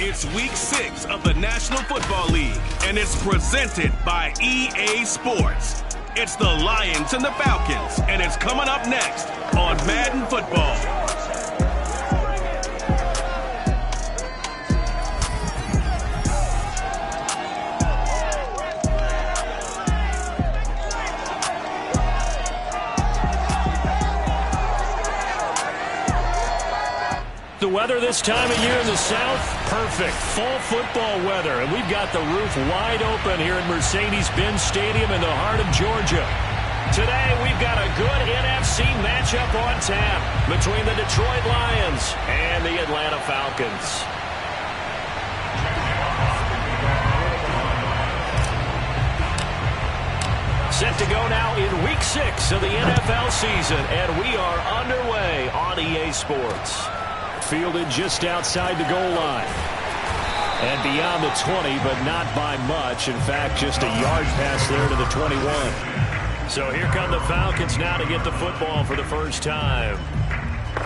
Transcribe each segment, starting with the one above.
It's week 6 of the National Football League, and it's presented by EA Sports. It's the Lions and the Falcons, and it's coming up next on Madden Football. The weather this time of year in the South, perfect. Fall football weather, and we've got the roof wide open here at Mercedes-Benz Stadium in the heart of Georgia. Today, we've got a good NFC matchup on tap between the Detroit Lions and the Atlanta Falcons. Set to go now in Week 6 of the NFL season, and we are underway on EA Sports. Fielded just outside the goal line. And beyond the 20, but not by much. In fact, just a yard pass there to the 21. So here come the Falcons now to get the football for the first time.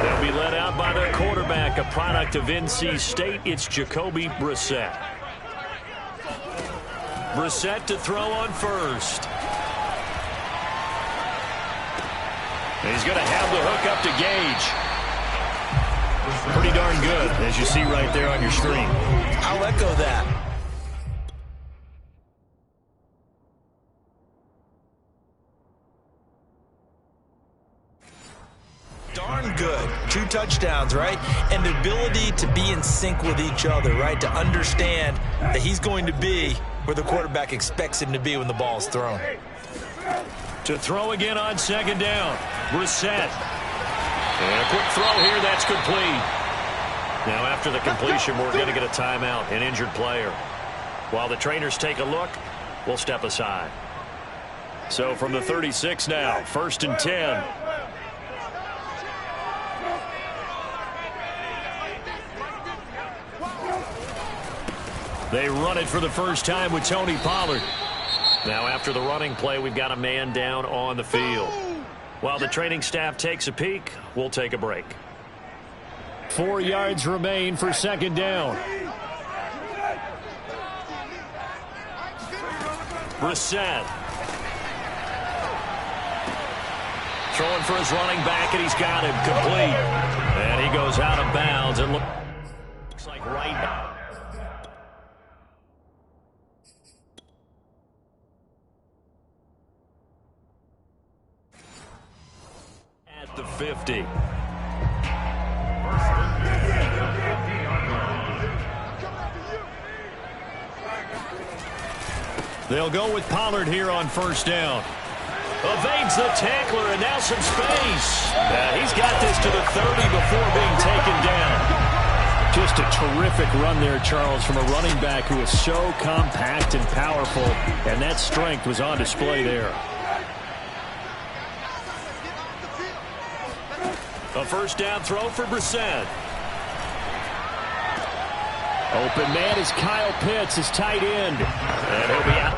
They'll be led out by their quarterback, a product of NC State. It's Jacoby Brissett. Brissett to throw on first. And he's going to have the hook up to Gage. Pretty darn good, as you see right there on your screen. I'll echo that. Darn good. 2 touchdowns, right? And the ability to be in sync with each other, right? To understand that he's going to be where the quarterback expects him to be when the ball is thrown. To throw again on second down. Brissett. And a quick throw here, that's complete. Now after the completion, we're going to get a timeout, an injured player. While the trainers take a look, we'll step aside. So from the 36 now, 1st and 10. They run it for the first time with Tony Pollard. Now after the running play, we've got a man down on the field. While the training staff takes a peek, we'll take a break. 4 yards remain for second down. Brissett. Throwing for his running back, and he's got him complete. And he goes out of bounds. It looks like right now. At the 50. They'll go with Pollard here on first down. Evades the tackler, and now some space. He's got this to the 30 before being taken down. Just a terrific run there, Charles, from a running back who is so compact and powerful, and that strength was on display there. A first down throw for Brissett. Open man is Kyle Pitts, his tight end. And he'll be out.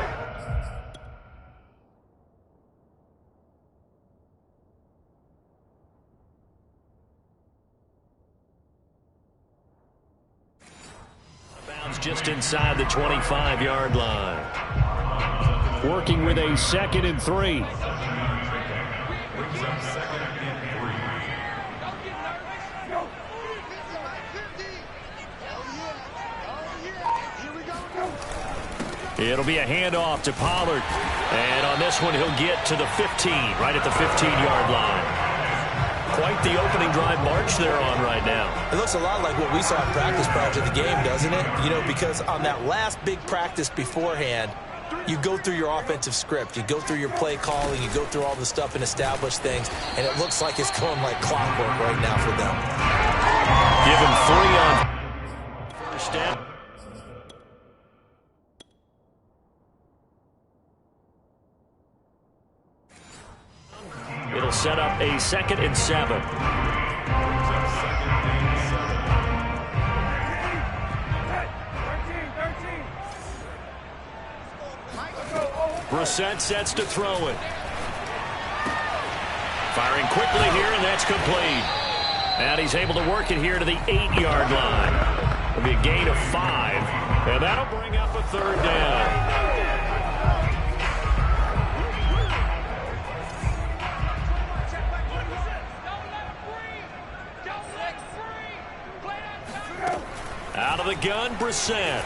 Bounds just inside the 25-yard line. Working with a 2nd and 3. It'll be a handoff to Pollard. And on this one, he'll get to the 15, right at the 15-yard line. Quite the opening drive march they're on right now. It looks a lot like what we saw in practice prior to the game, doesn't it? You know, because on that last big practice beforehand, you go through your offensive script. You go through your play calling. You go through all the stuff and establish things. And it looks like it's going like clockwork right now for them. Give him 3 on first down. It'll set up a 2nd and 7. Brissett sets to throw it. Firing quickly here, and that's complete. And he's able to work it here to the 8-yard line. It'll be a gain of 5, and that'll bring up a third down. Out of the gun, Brissett.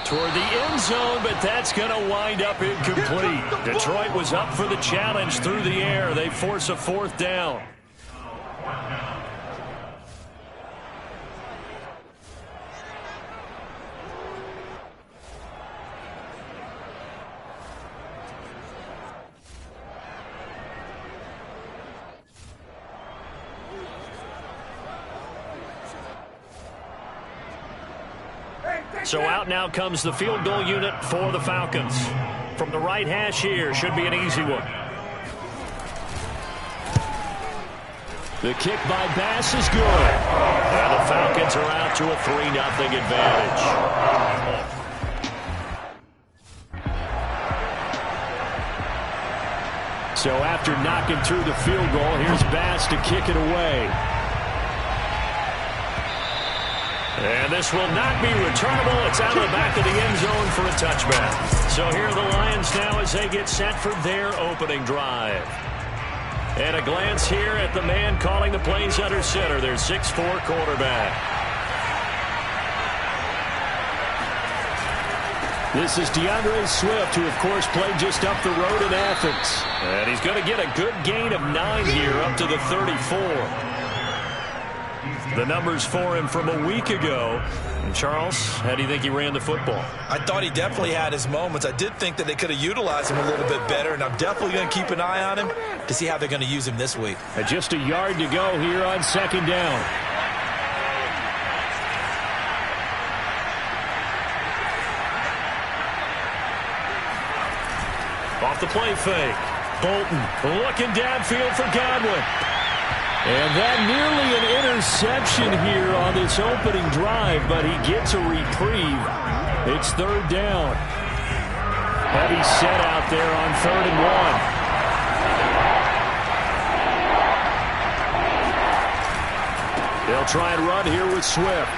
Toward the end zone, but that's going to wind up incomplete. Detroit was up for the challenge through the air. They force a 4th down. So out now comes the field goal unit for the Falcons. From the right hash here, should be an easy one. The kick by Bass is good. And the Falcons are out to a 3-0 advantage. So after knocking through the field goal, here's Bass to kick it away. And this will not be returnable. It's out of the back of the end zone for a touchback. So here are the Lions now as they get set for their opening drive. And a glance here at the man calling the plays under center, their 6'4" quarterback. This is DeAndre Swift, who, of course, played just up the road in Athens. And he's going to get a good gain of 9 here, up to the 34. The numbers for him from a week ago. And Charles, how do you think he ran the football? I thought he definitely had his moments. I did think that they could have utilized him a little bit better, and I'm definitely going to keep an eye on him to see how they're going to use him this week. And just a yard to go here on 2nd down. Off the play fake. Bolton looking downfield for Godwin. And that nearly an interception here on this opening drive, but he gets a reprieve. It's 3rd down. Heavy set out there on 3rd and 1. They'll try and run here with Swift.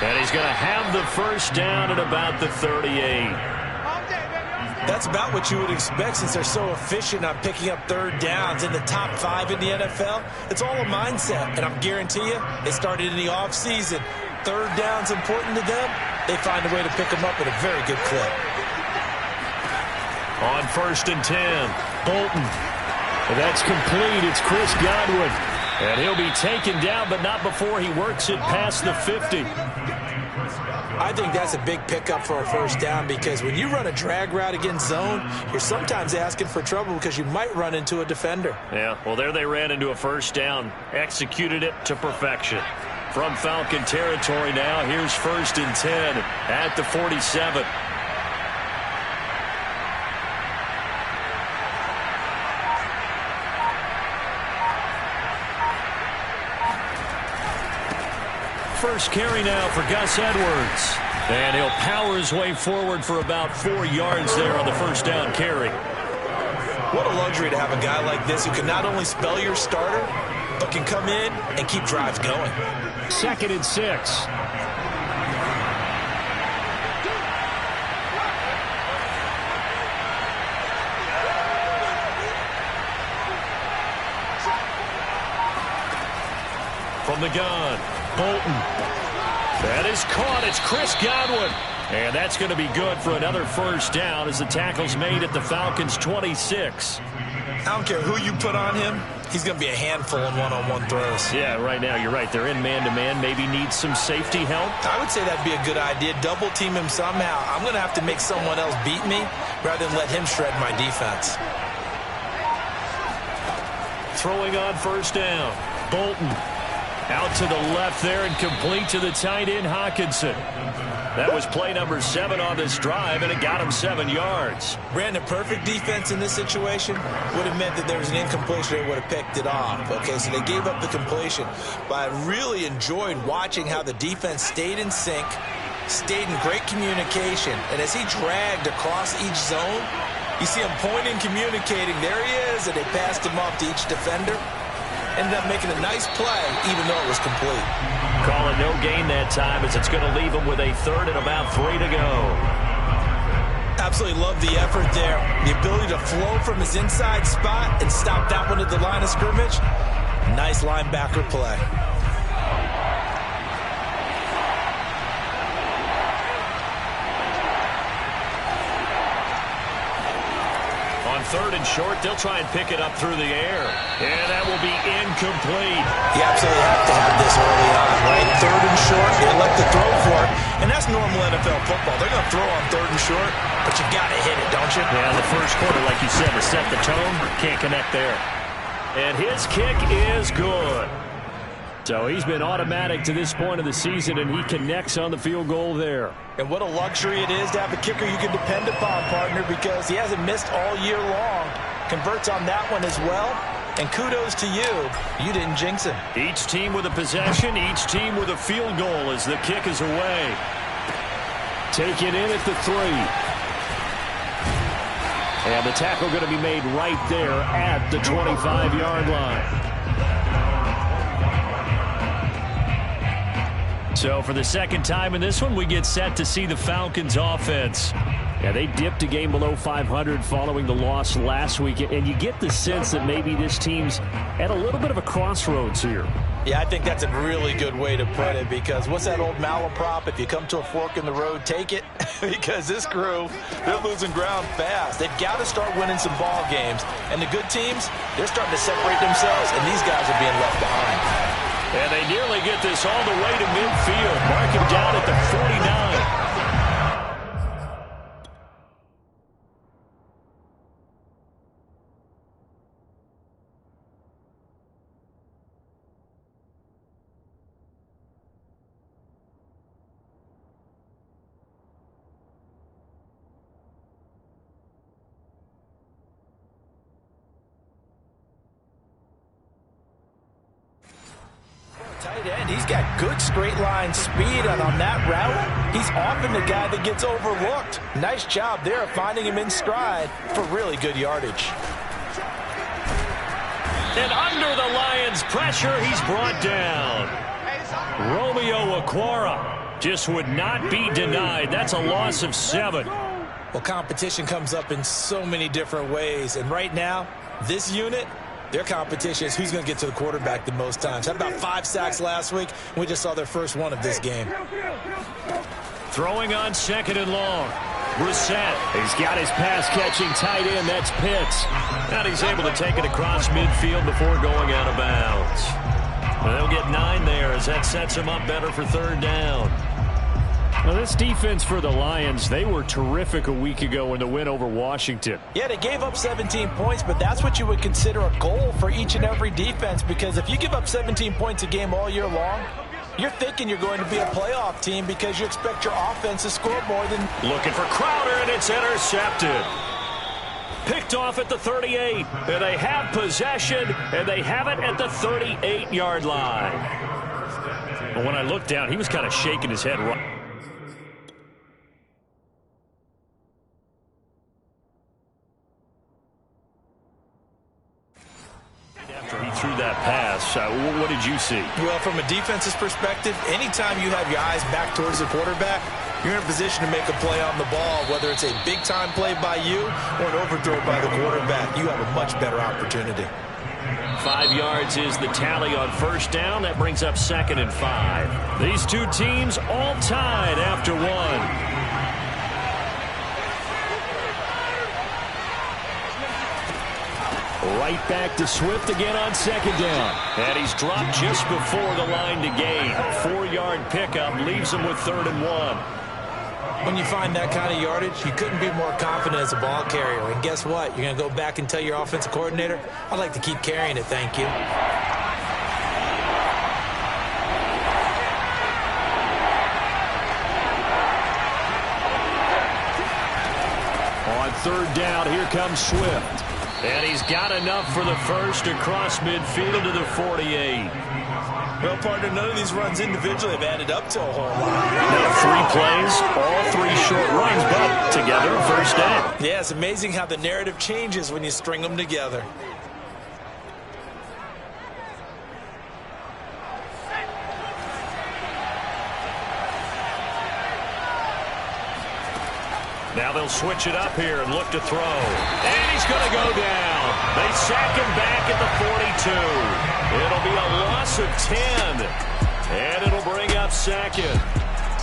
And he's going to have the 1st down at about the 38. That's about what you would expect since they're so efficient on picking up 3rd downs in the top 5 in the NFL. It's all a mindset, and I'm guarantee you, it started in the offseason. 3rd down's important to them. They find a way to pick them up at a very good clip. On 1st and 10, Bolton. That's complete. It's Chris Godwin. And he'll be taken down, but not before he works it past the 50. I think that's a big pickup for a 1st down because when you run a drag route against zone, you're sometimes asking for trouble because you might run into a defender. Yeah, well, there they ran into a 1st down, executed it to perfection. From Falcon territory now, here's 1st and 10 at the 47. First carry now for Gus Edwards. And he'll power his way forward for about 4 yards there on the 1st down carry. What a luxury to have a guy like this who can not only spell your starter, but can come in and keep drives going. 2nd and 6. From the gun, Bolton. That is caught. It's Chris Godwin. And that's going to be good for another 1st down as the tackle's made at the Falcons' 26. I don't care who you put on him. He's going to be a handful in one-on-one throws. Yeah, right now you're right. They're in man-to-man. Maybe needs some safety help. I would say that'd be a good idea. Double team him somehow. I'm going to have to make someone else beat me rather than let him shred my defense. Throwing on 1st down. Bolton. Out to the left there and complete to the tight end, Hawkinson. That was play number 7 on this drive, and it got him 7 yards. Brandon, perfect defense in this situation would have meant that there was an incompletion. They would have picked it off. Okay, so they gave up the completion. But I really enjoyed watching how the defense stayed in sync, stayed in great communication. And as he dragged across each zone, you see him pointing, communicating. There he is, and they passed him off to each defender. ended up making a nice play, even though it was complete. Call it no gain that time, as it's going to leave him with a third and about 3 to go. Absolutely love the effort there. The ability to flow from his inside spot and stop that one at the line of scrimmage. Nice linebacker play. On 3rd and short, they'll try and pick it up through the air. And that will be incomplete. You absolutely have to have this early on, right? 3rd and short, they elect to throw for it. And that's normal NFL football. They're going to throw on 3rd and short, but you got to hit it, don't you? Yeah, the first quarter, like you said, to set the tone, can't connect there. And his kick is good. So he's been automatic to this point of the season, and he connects on the field goal there. And what a luxury it is to have a kicker you can depend upon, partner, because he hasn't missed all year long. Converts on that one as well. And kudos to you. You didn't jinx him. Each team with a possession, each team with a field goal as the kick is away. Take it in at the 3. And the tackle going to be made right there at the 25-yard line. So for the second time in this one, we get set to see the Falcons offense. Yeah, they dipped a game below 500 following the loss last week, and you get the sense that maybe this team's at a little bit of a crossroads here. Yeah, I think that's a really good way to put it, because what's that old malaprop? If you come to a fork in the road, take it. Because this crew, they're losing ground fast. They've got to start winning some ball games. And the good teams, they're starting to separate themselves, and these guys are being left behind. And they nearly get this all the way to midfield. Mark him down at the 49. Tight end, he's got good straight line speed, and on that route, he's often the guy that gets overlooked. Nice job there of finding him in stride for really good yardage. And under the Lions' pressure, he's brought down. Romeo Okwara just would not be denied. That's a loss of 7. Well, competition comes up in so many different ways, and right now, this unit, their competition is who's going to get to the quarterback the most times. Had about 5 sacks last week. We just saw their first one of this game. Throwing on 2nd and long. Brissett. He's got his pass-catching tight end. That's Pitts. And he's able to take it across midfield before going out of bounds. They'll get 9 there as that sets him up better for 3rd down. Well, this defense for the Lions, they were terrific a week ago in the win over Washington. Yeah, they gave up 17 points, but that's what you would consider a goal for each and every defense, because if you give up 17 points a game all year long, you're thinking you're going to be a playoff team because you expect your offense to score more than... Looking for Crowder, and it's intercepted. Picked off at the 38, and they have possession, and they have it at the 38-yard line. But when I looked down, he was kind of shaking his head right. After he threw that pass, what did you see? Well, from a defense's perspective, anytime you have your eyes back towards the quarterback, you're in a position to make a play on the ball, whether it's a big-time play by you or an overthrow by the quarterback. You have a much better opportunity. 5 yards is the tally on 1st down. That brings up 2nd and 5. These two teams all tied after 1. Right back to Swift again on 2nd down. And he's dropped just before the line to gain. 4-yard pickup leaves him with 3rd and 1. When you find that kind of yardage, you couldn't be more confident as a ball carrier. And guess what? You're going to go back and tell your offensive coordinator, I'd like to keep carrying it, thank you. On 3rd down, here comes Swift. And he's got enough for the first across midfield to the 48. Well, partner, none of these runs individually have added up to a whole lot. Now 3 plays, all 3 short runs, but together a 1st down. Yeah, it's amazing how the narrative changes when you string them together. Now they'll switch it up here and look to throw. And he's going to go down. They sack him back at the 42. It'll be a loss of 10. And it'll bring up second.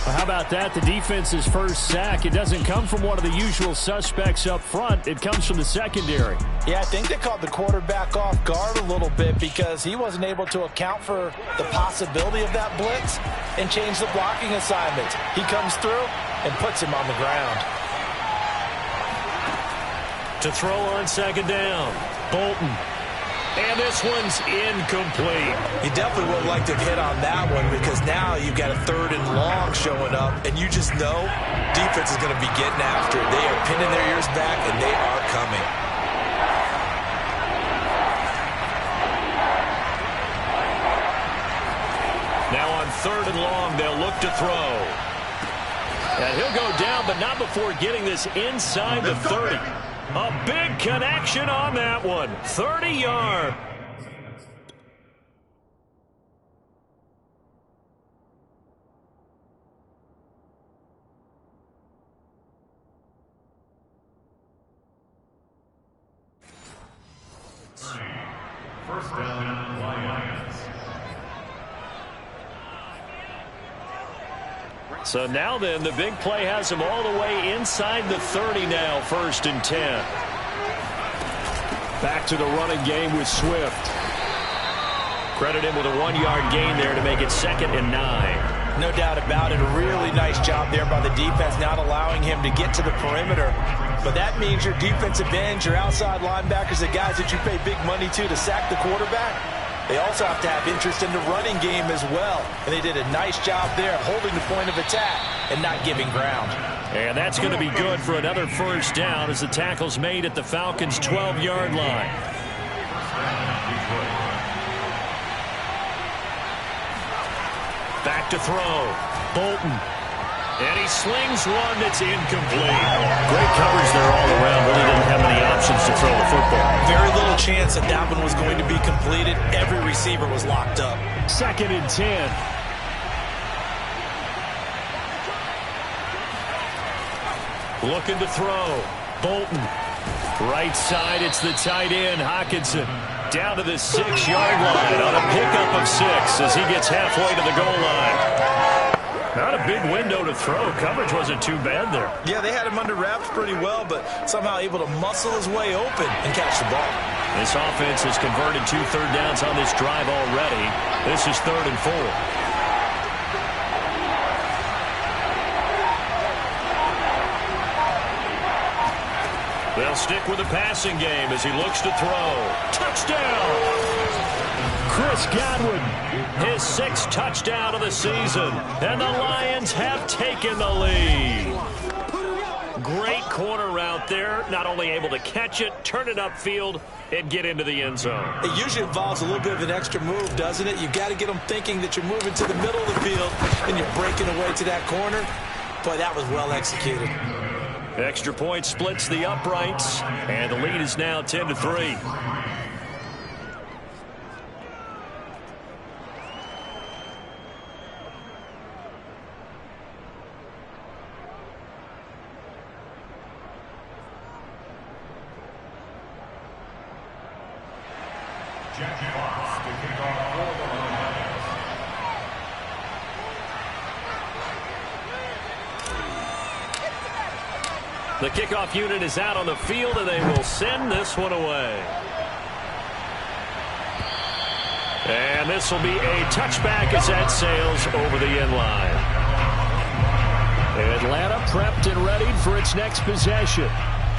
Well, how about that? The defense's first sack. It doesn't come from one of the usual suspects up front. It comes from the secondary. Yeah, I think they caught the quarterback off guard a little bit because he wasn't able to account for the possibility of that blitz and change the blocking assignments. He comes through and puts him on the ground. To throw on second down, Bolton. And this one's incomplete. You definitely would like to hit on that one because now you've got a 3rd and long showing up, and you just know defense is going to be getting after it. They are pinning their ears back, and they are coming. Now on 3rd and long, they'll look to throw. And he'll go down, but not before getting this inside the 30. A big connection on that one. 30-yard. First down, Lions. So now then, the big play has him all the way inside the 30 now, 1st and 10. Back to the running game with Swift. Credit him with a 1-yard gain there to make it 2nd and 9. No doubt about it. A really nice job there by the defense, not allowing him to get to the perimeter. But that means your defensive ends, your outside linebackers, the guys that you pay big money to sack the quarterback, they also have to have interest in the running game as well. And they did a nice job there holding the point of attack and not giving ground. And that's going to be good for another 1st down as the tackle's made at the Falcons' 12-yard line. Back to throw. Bolton. And he slings one that's incomplete. Great coverage there all around. Really didn't have many options to throw the football. Very little chance that that one was going to be completed. Every receiver was locked up. 2nd and 10. Looking to throw. Bolton. Right side, it's the tight end, Hockenson. Down to the 6-yard line on a pickup of 6 as he gets halfway to the goal line. Not a big window to throw. Coverage wasn't too bad there. Yeah, they had him under wraps pretty well, but somehow able to muscle his way open and catch the ball. This offense has converted 2 third downs on this drive already. This is 3rd and 4. They'll stick with the passing game as he looks to throw. Touchdown! Chris Godwin, his 6th touchdown of the season, and the Lions have taken the lead. Great corner route there, not only able to catch it, turn it upfield, and get into the end zone. It usually involves a little bit of an extra move, doesn't it? You've got to get them thinking that you're moving to the middle of the field and you're breaking away to that corner. Boy, that was well executed. Extra point splits the uprights, and the lead is now 10-3. Jackie Fox to kick off for the Lions. The kickoff unit is out on the field, and they will send this one away. And this will be a touchback as that sails over the end line. Atlanta prepped and ready for its next possession.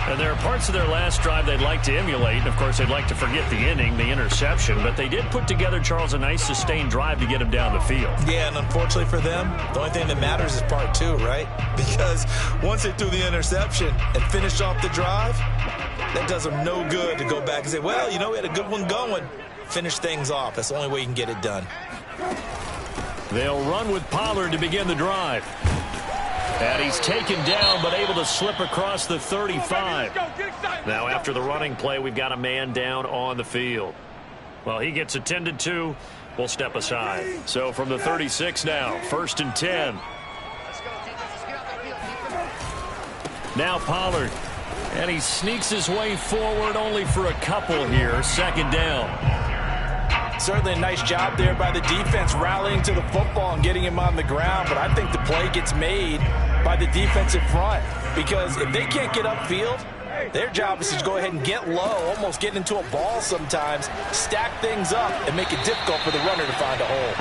And there are parts of their last drive they'd like to emulate. And, of course, they'd like to forget the inning, the interception. But they did put together, Charles, a nice sustained drive to get him down the field. Yeah, and unfortunately for them, the only thing that matters is part 2, right? Because once they threw the interception and finished off the drive, that does them no good to go back and say, well, you know, we had a good one going. Finish things off. That's the only way you can get it done. They'll run with Pollard to begin the drive. And he's taken down, but able to slip across the 35. Now, after the running play, we've got a man down on the field. Well, he gets attended to. We'll step aside. So from the 36 now, 1st and 10. Now Pollard. And he sneaks his way forward only for a couple here. Second down. Certainly a nice job there by the defense rallying to the football and getting him on the ground. But I think the play gets made by the defensive front. Because if they can't get upfield, their job is to go ahead and get low, almost get into a ball sometimes, stack things up, and make it difficult for the runner to find a hole.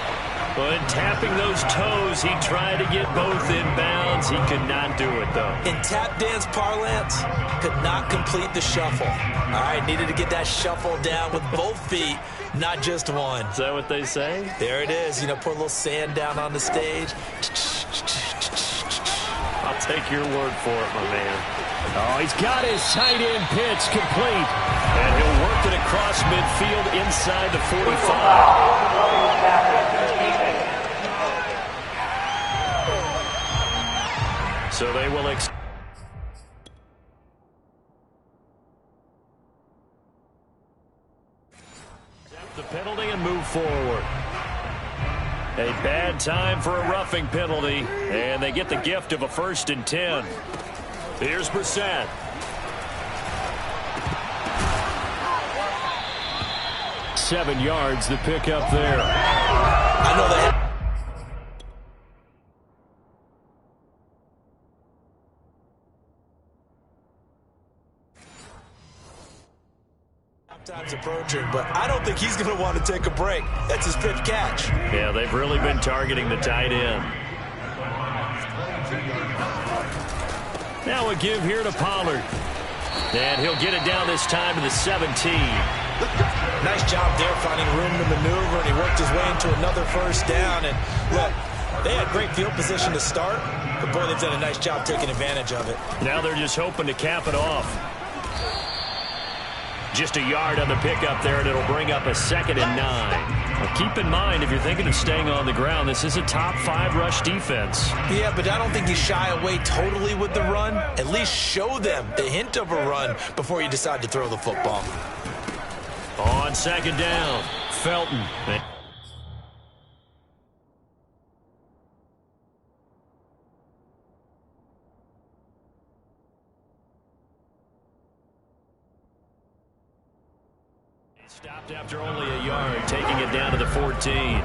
But tapping those toes, he tried to get both inbounds. He could not do it, though. In tap dance parlance, could not complete the shuffle. All right, needed to get that shuffle down with both feet, not just one. Is that what they say? There it is. You know, put a little sand down on the stage. I'll take your word for it, my man. Oh, he's got his tight end pitch complete. And he'll work it across midfield inside the 45. So they will accept the penalty and move forward. A bad time for a roughing penalty, and they get the gift of a 1st and 10. Here's Brissett. Seven yards, the pickup there. I know that. Time's approaching, but I don't think he's going to want to take a break. That's his 5th catch. Yeah, they've really been targeting the tight end. Now a give here to Pollard. And he'll get it down this time to the 17. Nice job there finding room to maneuver, and he worked his way into another 1st down. And look, they had great field position to start, but boy, they've done a nice job taking advantage of it. Now they're just hoping to cap it off. Just a yard on the pickup there, and it'll bring up a 2nd and 9. Now keep in mind, if you're thinking of staying on the ground, this is a top 5 rush defense. Yeah, but I don't think you shy away totally with the run. At least show them the hint of a run before you decide to throw the football. On 2nd down, Felton. Stopped after only a yard, taking it down to the 14.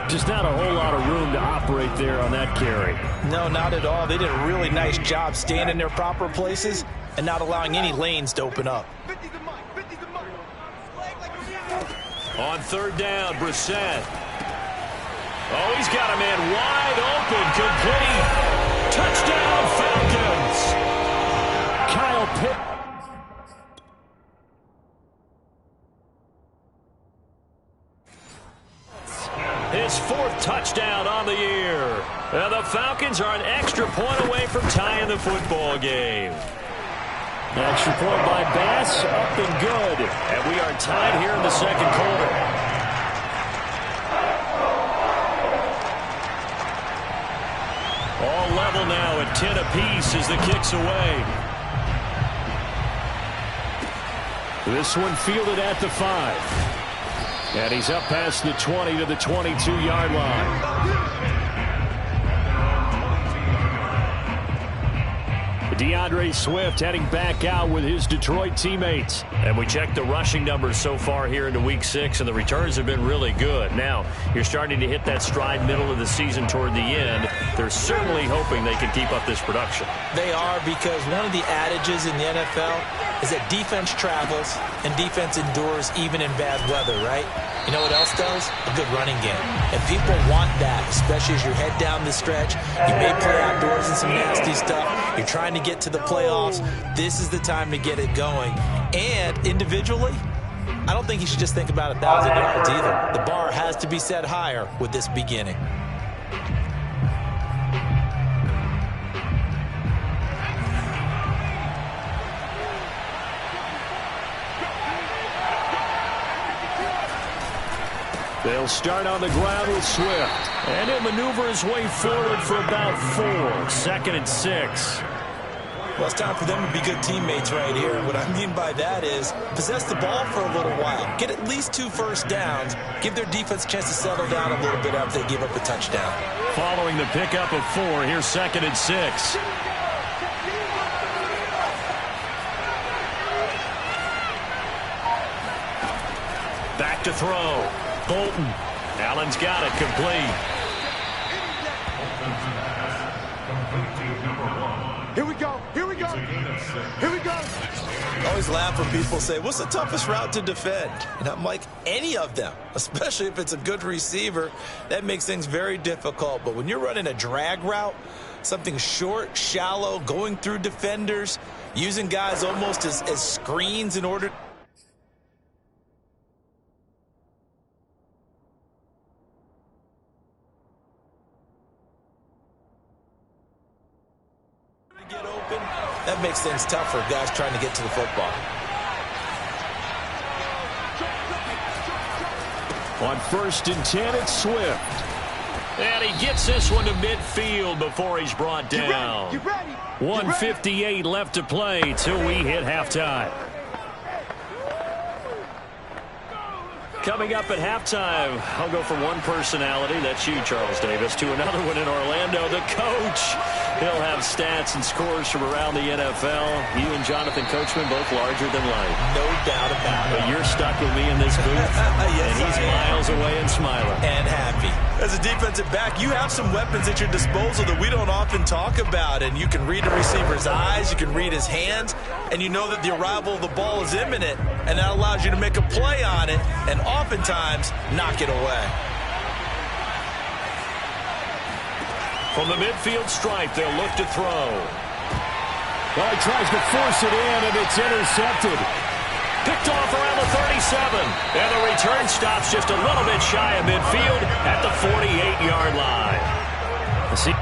Just not a whole lot of room to operate there on that carry. No, not at all. They did a really nice job staying in their proper places and not allowing any lanes to open up. On 3rd down, Brissett. Oh, he's got a man wide open, complete. Touchdown, Falcons. Kyle Pitt. His 4th touchdown on the year. And the Falcons are an extra point away from tying the football game. Extra point by Bass, up and good. And we are tied here in the 2nd quarter. All level now at 10 apiece as the kick's away. This one fielded at the 5. And he's up past the 20 to the 22-yard line. DeAndre Swift heading back out with his Detroit teammates. And we checked the rushing numbers so far here into Week 6, and the returns have been really good. Now, you're starting to hit that stride middle of the season toward the end. They're certainly hoping they can keep up this production. They are, because one of the adages in the NFL is that defense travels and defense endures even in bad weather, right? You know what else does? A good running game. And people want that, especially as you head down the stretch. You may play outdoors in some nasty stuff. You're trying to get to the playoffs. This is the time to get it going. And individually, I don't think you should just think about 1,000 yards either. The bar has to be set higher with this beginning. They'll start on the ground with Swift. And he'll maneuver his way forward for about 4. 2nd and 6. Well, it's time for them to be good teammates right here. What I mean by that is possess the ball for a little while. Get at least 2 first downs. Give their defense a chance to settle down a little bit after they give up a touchdown. Following the pickup of 4, here's 2nd and 6. Back to throw. Bolton. Allen's got it complete. Here we go. Here we go. Here we go. I always laugh when people say, what's the toughest route to defend? And I'm like, any of them, especially if it's a good receiver. That makes things very difficult. But when you're running a drag route, something short, shallow, going through defenders, using guys almost as screens in order to get open, that makes things tough for guys trying to get to the football. On 1st and 10, it's Swift. And he gets this one to midfield before he's brought down. 1:58 left to play till we hit halftime. Coming up at halftime, I'll go from one personality, that's you, Charles Davis, to another one in Orlando, the coach. He'll have stats and scores from around the NFL. You and Jonathan Coachman, both larger than life. No doubt about it. But you're stuck with me in this booth, yes, and he's miles away and smiling. And happy. As a defensive back, you have some weapons at your disposal that we don't often talk about, and you can read a receiver's eyes, you can read his hands, and you know that the arrival of the ball is imminent, and that allows you to make a play on it, and oftentimes knock it away. From the midfield stripe, they'll look to throw. Well, he tries to force it in, and it's intercepted. Picked off around the 37. And the return stops just a little bit shy of midfield at the 48-yard line. See.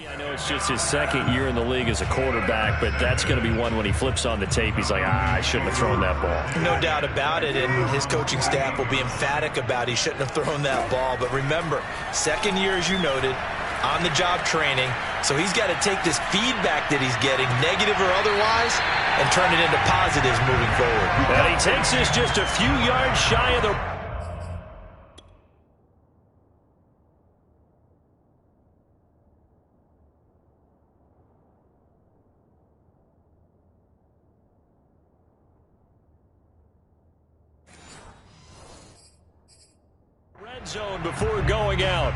I know it's just his second year in the league as a quarterback, but that's going to be one when he flips on the tape. He's like, I shouldn't have thrown that ball. No doubt about it, and his coaching staff will be emphatic about he shouldn't have thrown that ball. But remember, second year, as you noted, on-the-job training, so he's got to take this feedback that he's getting, negative or otherwise, and turn it into positives moving forward. And he takes this just a few yards shy of the... red zone before going out.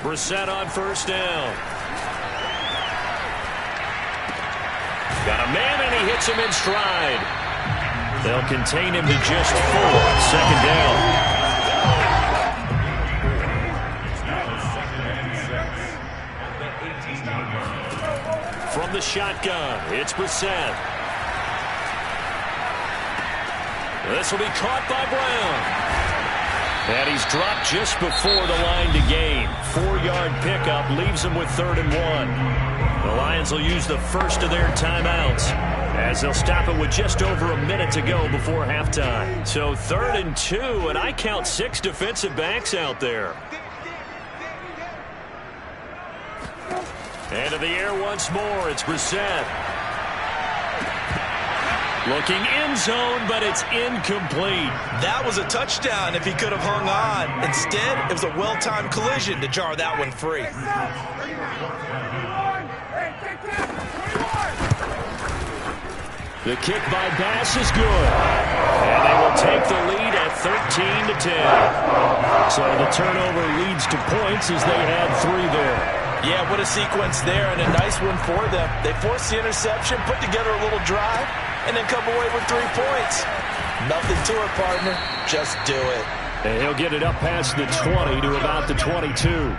Brissett on first down. Got a man, and he hits him in stride. They'll contain him to just 4. Second down. From the shotgun, it's Brissett. This will be caught by Brown. And he's dropped just before the line to gain. 4-yard pickup leaves him with 3rd and 1. The Lions will use the first of their timeouts as they'll stop it with just over a minute to go before halftime. So 3rd and 2, and I count 6 defensive backs out there. Into the air once more. It's Brissett. Looking end zone, but it's incomplete. That was a touchdown if he could have hung on. Instead, it was a well-timed collision to jar that one free. The kick by Bass is good. And they will take the lead at 13-10. So the turnover leads to points as they had 3 there. Yeah, what a sequence there, and a nice one for them. They forced the interception, put together a little drive, and then come away with 3 points. Nothing to it, partner. Just do it. And he'll get it up past the 20 to about the 22.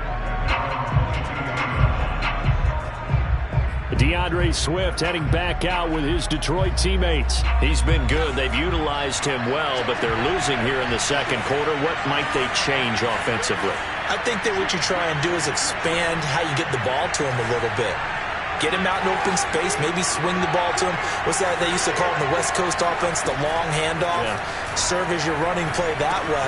DeAndre Swift heading back out with his Detroit teammates. He's been good. They've utilized him well, but they're losing here in the second quarter. What might they change offensively? I think that what you try and do is expand how you get the ball to him a little bit. Get him out in open space, maybe swing the ball to him. What's that they used to call in the West Coast offense, the long handoff? Yeah. Serve as your running play that way,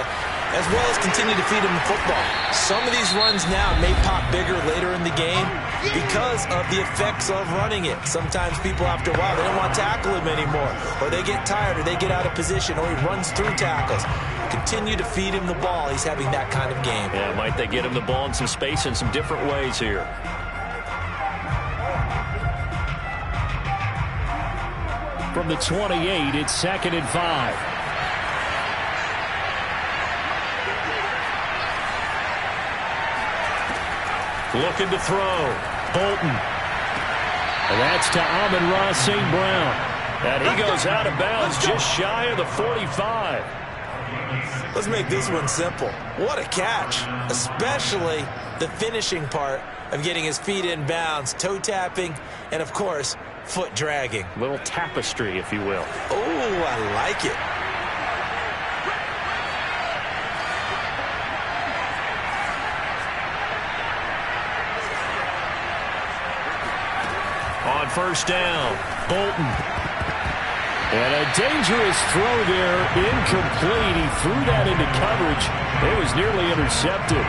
as well as continue to feed him the football. Some of these runs now may pop bigger later in the game because of the effects of running it. Sometimes people, after a while, they don't want to tackle him anymore, or they get tired, or they get out of position, or he runs through tackles. Continue to feed him the ball. He's having that kind of game. Yeah, might they get him the ball in some space in some different ways here. From the 28, it's 2nd and 5. Looking to throw. Bolton. And that's to Amon-Ra St. Brown. And he goes out of bounds just shy of the 45. Let's make this one simple. What a catch, especially the finishing part of getting his feet in bounds, toe tapping, and of course, foot dragging. Little tapestry, if you will. Oh, I like it. On first down, Bolton. And a dangerous throw there, incomplete. He threw that into coverage. It was nearly intercepted.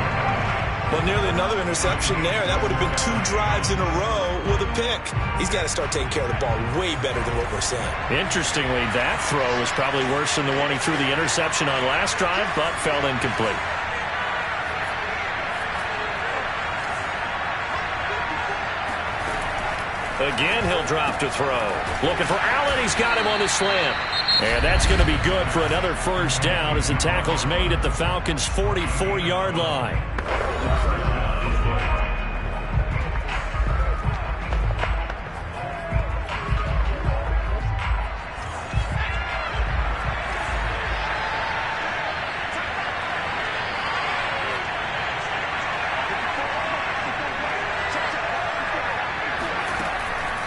Well, nearly another interception there. That would have been 2 drives in a row with a pick. He's got to start taking care of the ball way better than what we're seeing. Interestingly, that throw was probably worse than the one he threw the interception on last drive, but fell incomplete. Again, he'll drop to throw. Looking for Allen. He's got him on the slant. And that's going to be good for another first down as the tackle's made at the Falcons' 44-yard line.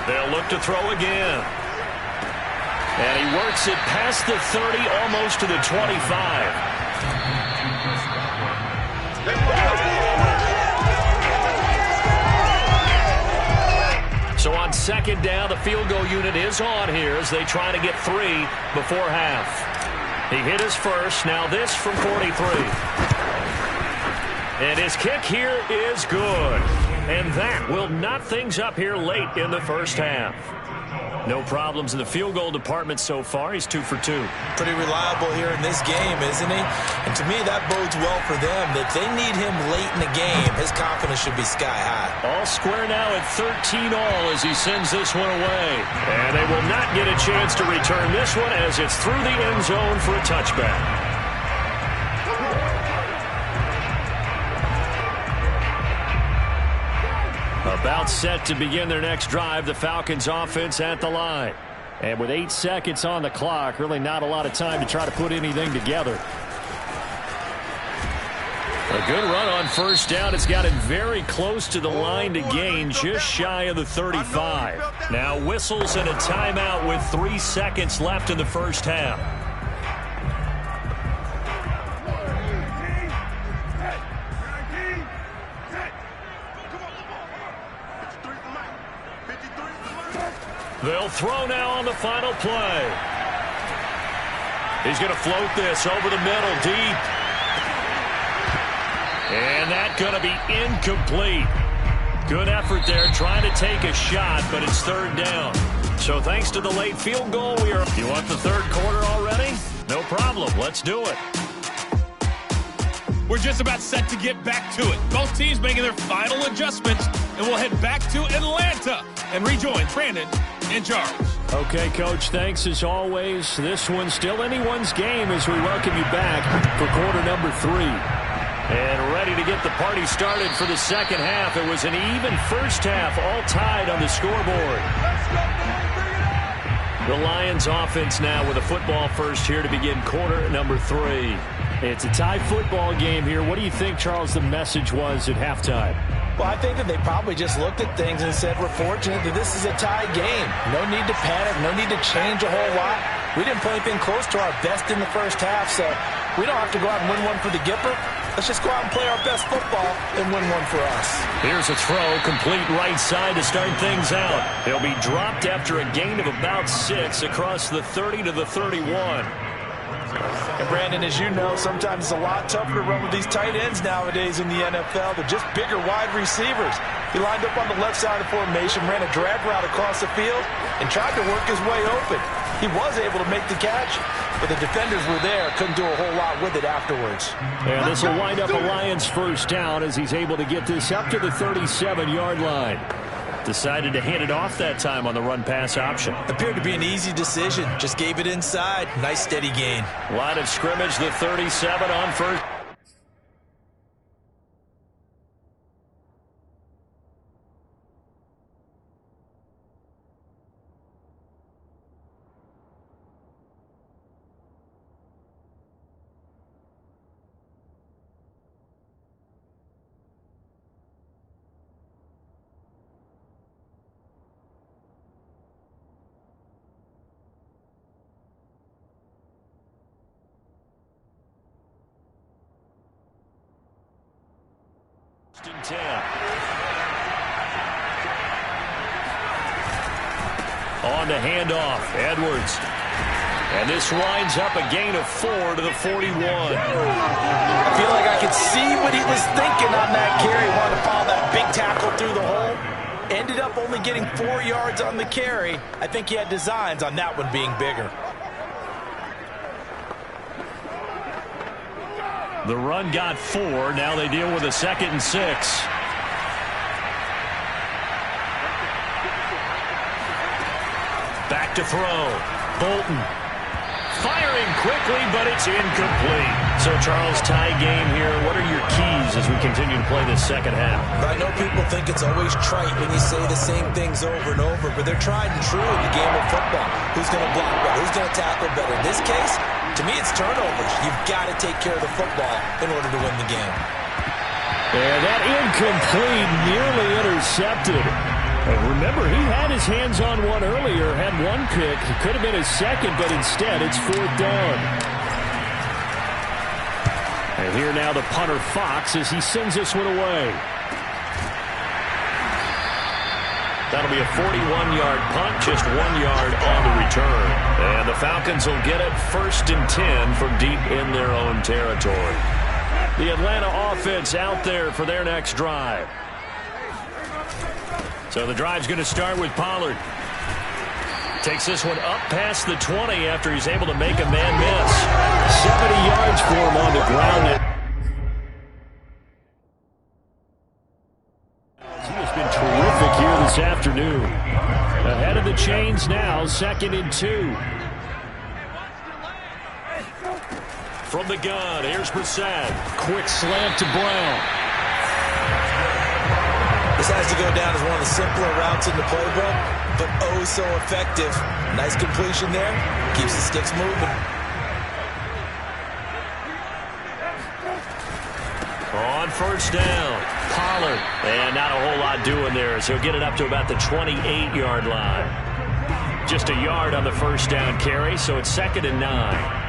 They'll look to throw again. And he works it past the 30, almost to the 25. So on second down, the field goal unit is on here as they try to get 3 before half. He hit his first, now this from 43. And his kick here is good. And that will knot things up here late in the first half. No problems in the field goal department so far. He's 2 for 2. Pretty reliable here in this game, isn't he? And to me, that bodes well for them. That they need him late in the game. His confidence should be sky high. All square now at 13 all as he sends this one away. And they will not get a chance to return this one as it's through the end zone for a touchback. About set to begin their next drive, the Falcons offense at the line. And with 8 seconds on the clock, really not a lot of time to try to put anything together. A good run on first down. It's got it very close to the line to gain, just shy of the 35. Now whistles and a timeout with 3 seconds left in the first half. They'll throw now on the final play. He's going to float this over the middle deep. And that's going to be incomplete. Good effort there trying to take a shot, but it's third down. So thanks to the late field goal, You want the third quarter already? No problem. Let's do it. We're just about set to get back to it. Both teams making their final adjustments, and we'll head back to Atlanta and rejoin Brandon and Charles. Okay, Coach, thanks as always. This one's still anyone's game as we welcome you back for quarter number 3. And ready to get the party started for the second half. It was an even first half, all tied on the scoreboard. The Lions offense now with a football first here to begin quarter number 3. It's a tie football game here. What do you think, Charles, the message was at halftime? Well, I think that they probably just looked at things and said, we're fortunate that this is a tie game. No need to panic, no need to change a whole lot. We didn't play anything close to our best in the first half, so we don't have to go out and win one for the Gipper. Let's just go out and play our best football and win one for us. Here's a throw, complete right side to start things out. He'll be dropped after a gain of about 6 across the 30 to the 31. And Brandon, as you know, sometimes it's a lot tougher to run with these tight ends nowadays in the NFL. They're just bigger wide receivers. He lined up on the left side of the formation, ran a drag route across the field, and tried to work his way open. He was able to make the catch, but the defenders were there, couldn't do a whole lot with it afterwards. And this will wind up a Lions first down as he's able to get this up to the 37-yard line. Decided to hand it off that time on the run-pass option. Appeared to be an easy decision. Just gave it inside. Nice steady gain. Line of scrimmage, the 37 on first. On the handoff, Edwards. And this winds up a gain of 4 to the 41. I feel like I could see what he was thinking on that carry. Wanted to follow that big tackle through the hole. Ended up only getting 4 yards on the carry. I think he had designs on that one being bigger. The run got 4. Now they deal with a 2nd and 6. Back to throw. Bolton. Firing quickly, but it's incomplete. So, Charles, tie game here. What are your keys as we continue to play this second half? I know people think it's always trite when you say the same things over and over, but they're tried and true in the game of football. Who's going to block better? Who's going to tackle better? In this case, to me, it's turnovers. You've got to take care of the football in order to win the game. And that incomplete, nearly intercepted. And remember, he had his hands on one earlier, had one pick. It could have been his second, but instead it's 4th down. And here now the punter Fox as he sends this one away. That'll be a 41-yard punt, just 1 yard on the return. And the Falcons will get it 1st and 10 from deep in their own territory. The Atlanta offense out there for their next drive. So the drive's going to start with Pollard. Takes this one up past the 20 after he's able to make a man miss. 70 yards for him on the ground. He has been terrific here this afternoon. Ahead of the chains now, 2nd and 2. From the gun, here's Brissett. Quick slant to Brown. This has to go down as one of the simpler routes in the playbook, but oh so effective. Nice completion there. Keeps the sticks moving. On first down, Pollard. And not a whole lot doing there, so he'll get it up to about the 28-yard line. Just a yard on the first down carry, so it's 2nd and 9.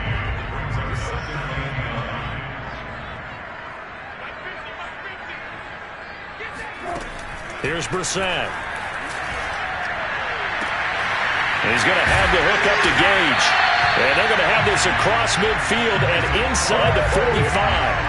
Here's Brissett. He's going to have the hook up to Gage. And they're going to have this across midfield and inside the 45.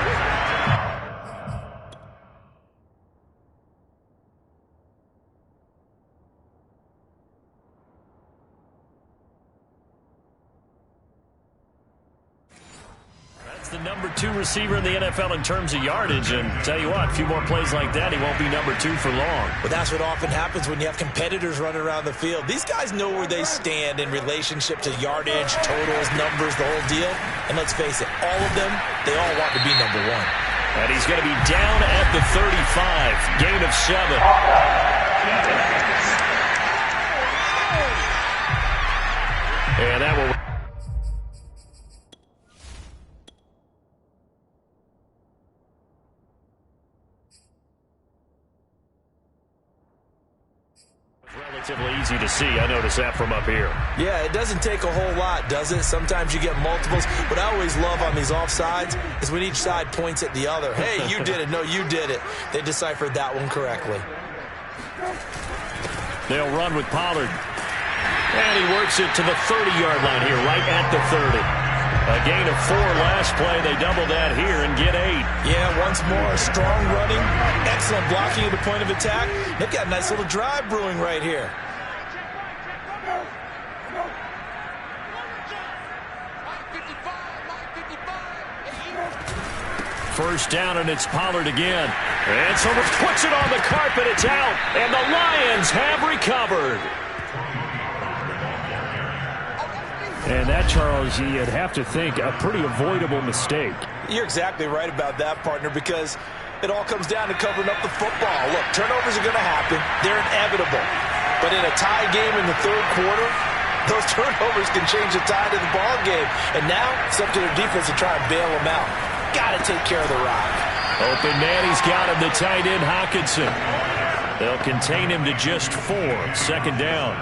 It's the number 2 receiver in the NFL in terms of yardage, and tell you what, a few more plays like that, he won't be number 2 for long. But that's what often happens when you have competitors running around the field. These guys know where they stand in relationship to yardage, totals, numbers, the whole deal. And let's face it, all of them, they all want to be number 1. And he's going to be down at the 35, gain of 7. And that will... relatively easy to see. I notice that from up here. Yeah, it doesn't take a whole lot, does it? Sometimes you get multiples. What I always love on these offsides is when each side points at the other. Hey, you did it. No, you did it. They deciphered that one correctly. They'll run with Pollard. And he works it to the 30-yard line here, right at the 30. A gain of 4 last play. They double that here and get 8. Yeah, once more, strong running, excellent blocking at the point of attack. They've got a nice little drive brewing right here. First down, and it's Pollard again. And someone puts it on the carpet. It's out, and the Lions have recovered. And that, Charles, you'd have to think a pretty avoidable mistake. You're exactly right about that, partner, because it all comes down to covering up the football. Look, turnovers are going to happen. They're inevitable. But in a tie game in the third quarter, those turnovers can change the tide of the ball game. And now it's up to their defense to try and bail them out. Got to take care of the rock. Open man, he's got him, the tight end, Hockenson. They'll contain him to just 4. Second down.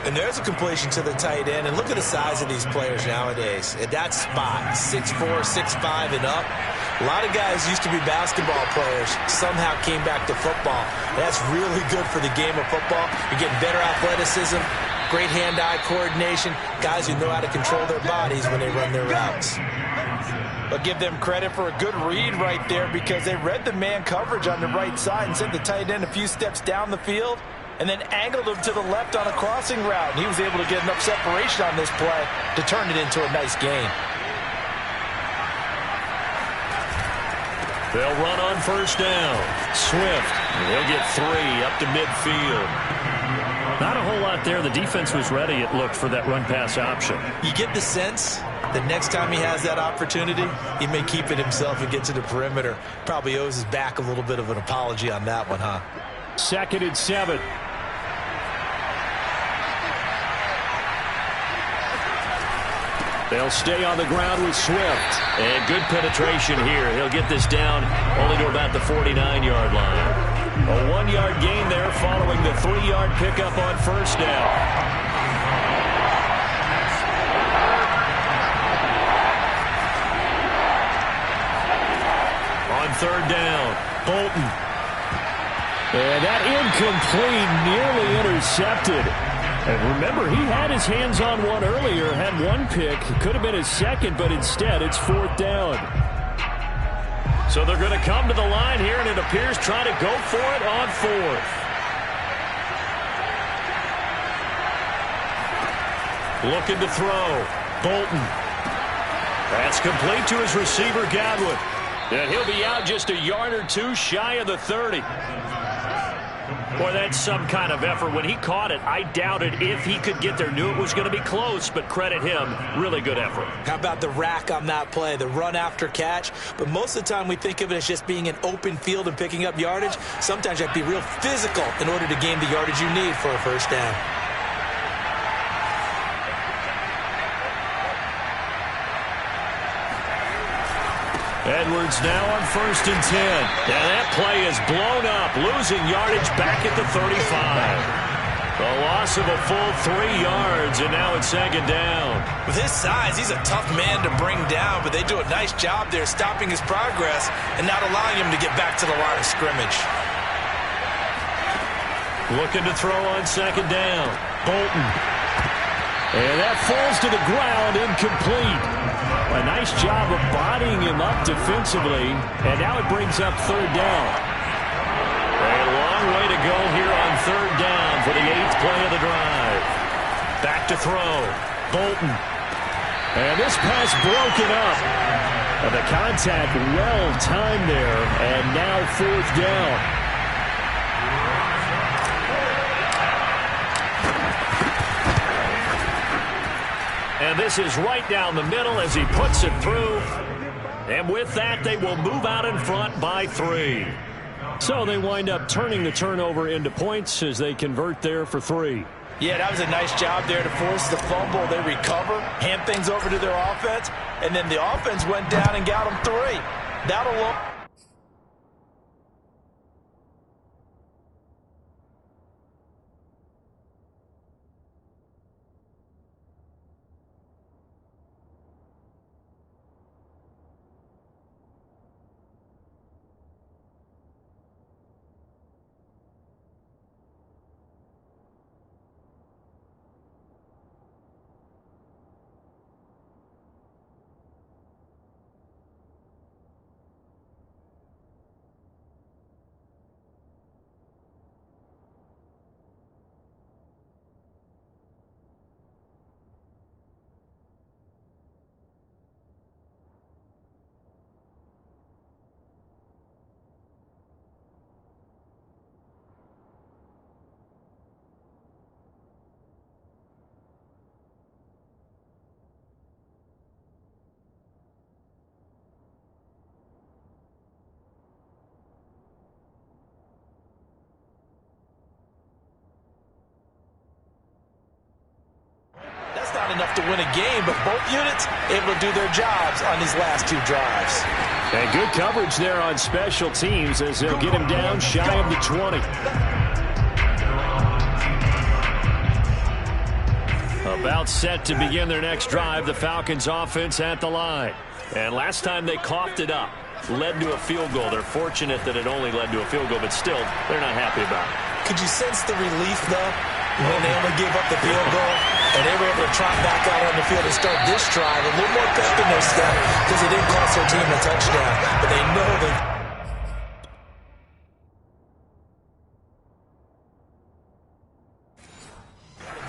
And there's a completion to the tight end. And look at the size of these players nowadays. At that spot, 6'4", 6'5", and up. A lot of guys used to be basketball players, somehow came back to football. That's really good for the game of football. You're getting better athleticism, great hand-eye coordination, guys who know how to control their bodies when they run their routes. But give them credit for a good read right there, because they read the man coverage on the right side and sent the tight end a few steps down the field and then angled him to the left on a crossing route. And he was able to get enough separation on this play to turn it into a nice gain. They'll run on first down. Swift, he'll get 3 up to midfield. Not a whole lot there. The defense was ready, it looked, for that run-pass option. You get the sense that next time he has that opportunity, he may keep it himself and get to the perimeter. Probably owes his back a little bit of an apology on that one, huh? 2nd and 7. They'll stay on the ground with Swift. And good penetration here. He'll get this down only to about the 49-yard line. A 1-yard gain there following the 3-yard pickup on first down. On third down, Bolton. And that incomplete, nearly intercepted. And remember, he had his hands on one earlier, had 1 pick. It could have been his 2nd, but instead it's 4th down. So they're going to come to the line here, and it appears trying to go for it on 4th. Looking to throw. Bolton. That's complete to his receiver, Godwin. And he'll be out just a yard or 2 shy of the 30. Boy, that's some kind of effort. When he caught it, I doubted if he could get there. Knew it was going to be close, but credit him. Really good effort. How about the rack on that play, the run after catch? But most of the time we think of it as just being an open field and picking up yardage. Sometimes you have to be real physical in order to gain the yardage you need for a first down. Edwards now on 1st and 10. And that play is blown up, losing yardage back at the 35. A loss of a full 3 yards, and now it's 2nd down. With his size, he's a tough man to bring down, but they do a nice job there stopping his progress and not allowing him to get back to the line of scrimmage. Looking to throw on 2nd down. Bolton. And that falls to the ground, incomplete. A nice job of bodying him up defensively, and now it brings up 3rd down. A long way to go here on 3rd down for the 8th play of the drive. Back to throw. Bolton. And this pass broken up. And the contact well timed there, and now 4th down. And this is right down the middle as he puts it through. And with that, they will move out in front by 3. So they wind up turning the turnover into points as they convert there for 3. Yeah, that was a nice job there to force the fumble. They recover, hand things over to their offense, and then the offense went down and got them 3. That'll look. Not enough to win a game, but both units able to do their jobs on these last 2 drives. And good coverage there on special teams as they'll get him down shy of the 20. About set to begin their next drive, the Falcons offense at the line. And last time they coughed it up, led to a field goal. They're fortunate that it only led to a field goal, but still, they're not happy about it. Could you sense the relief, though, when they only gave up the field goal? And they were able to trot back out on the field and start this drive a little more pep in their step because it didn't cost their team a touchdown. But they know they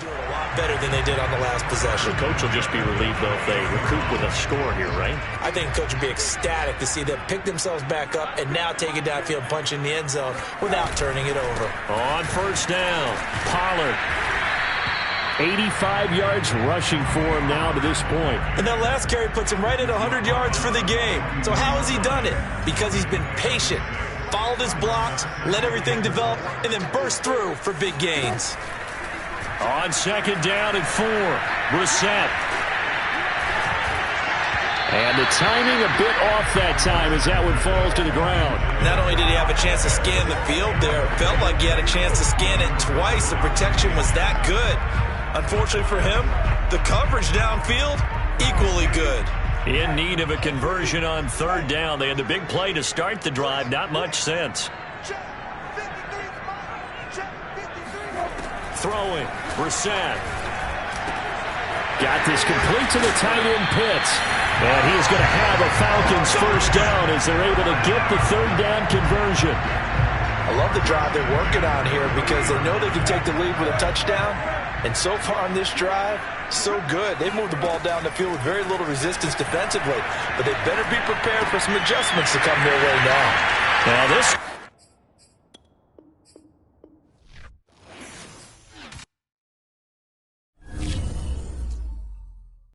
do it a lot better than they did on the last possession. The coach will just be relieved, though, if they recoup with a score here, right? I think the coach would be ecstatic to see them pick themselves back up and now take it downfield, punch in the end zone without turning it over. On 1st down, Pollard. 85 yards rushing for him now to this point. And that last carry puts him right at 100 yards for the game. So how has he done it? Because he's been patient, followed his blocks, let everything develop, and then burst through for big gains. On 2nd down and 4, Brissett. And the timing a bit off that time as that one falls to the ground. Not only did he have a chance to scan the field there, it felt like he had a chance to scan it twice. The protection was that good. Unfortunately for him, the coverage downfield, equally good. In need of a conversion on 3rd down. They had the big play to start the drive. Not much sense. Throwing. Brissett. Got this complete to the tight end Pitts. And he's going to have a Falcons 1st down as they're able to get the 3rd down conversion. I love the drive they're working on here because they know they can take the lead with a touchdown. And so far on this drive, so good. They've moved the ball down the field with very little resistance defensively. But they better be prepared for some adjustments to come their way now. Now this